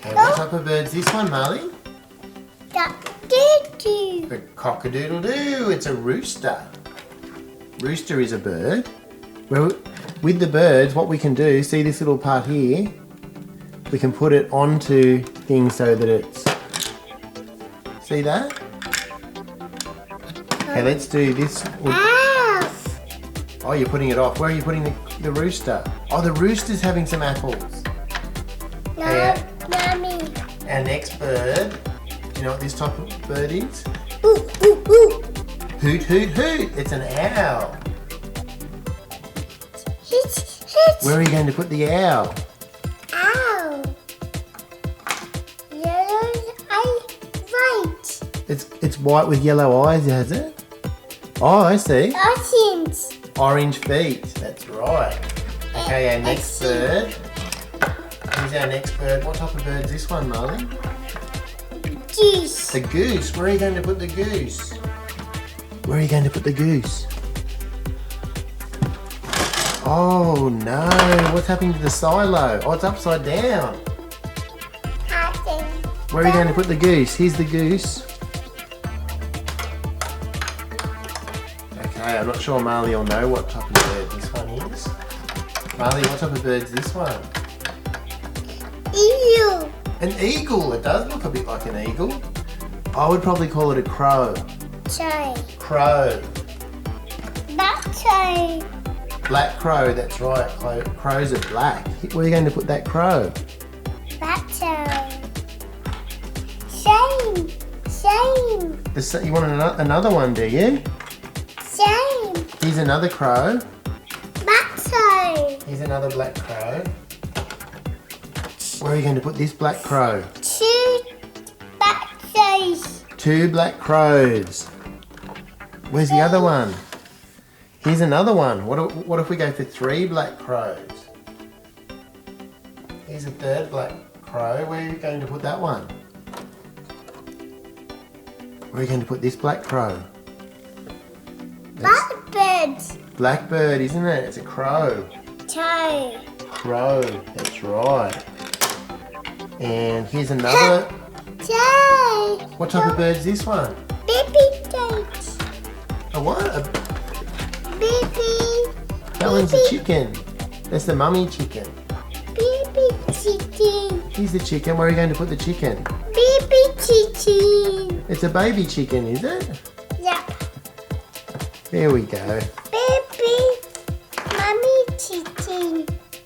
Okay, what type of bird's this one, Marley? Cock-a-doodle-doo. A cock-a-doodle-doo. It's a rooster. Rooster is a bird. Well, with the birds, what we can do, see this little part here? We can put it onto things so that it's... See that? Okay, let's do this. Off. Oh, you're putting it off. Where are you putting the rooster? Oh, the rooster's having some apples. No, Okay, Mommy. our next bird, do you know what this type of bird is? Ooh, ooh, ooh. Hoot, hoot, hoot. It's an owl. Hit. Where are you going to put the owl? Ow. Yellow eye, right. It's white with yellow eyes, has it? Oh, I see. Orange. Orange feet. That's right. Okay, our next bird. Here's our next bird. What type of bird is this one, Marley? Goose. The goose. Where are you going to put the goose? Where are you going to put the goose? Oh no, what's happening to the silo? Oh, it's upside down. Where are you going to put the goose? Here's the goose. Okay, I'm not sure Marley will know what type of bird this one is. Marley, what type of bird is this one? Eagle. An eagle. It does look a bit like an eagle. I would probably call it a crow. Chai. Crow. Chai. Black crow, that's right. Crows are black. Where are you going to put that crow? Chai. Shame. You want another one, do you? Shame. Here's another crow. Chai. Here's another black crow. Where are you going to put this black crow? Two chais. Two black crows. Where's the other one? Here's another one. What if we go for three black crows? Here's a third black crow. Where are you going to put that one? Where are you going to put this black crow? Blackbird. Blackbird, isn't it? It's a crow. Chai. Crow, that's right. And here's another. Chai. What type of bird is this one? Baby goat. A what? Baby. That one's a chicken. That's the mummy chicken. Baby chicken. Here's the chicken. Where are you going to put the chicken? Baby chicken. It's a baby chicken, is it? Yep. There we go.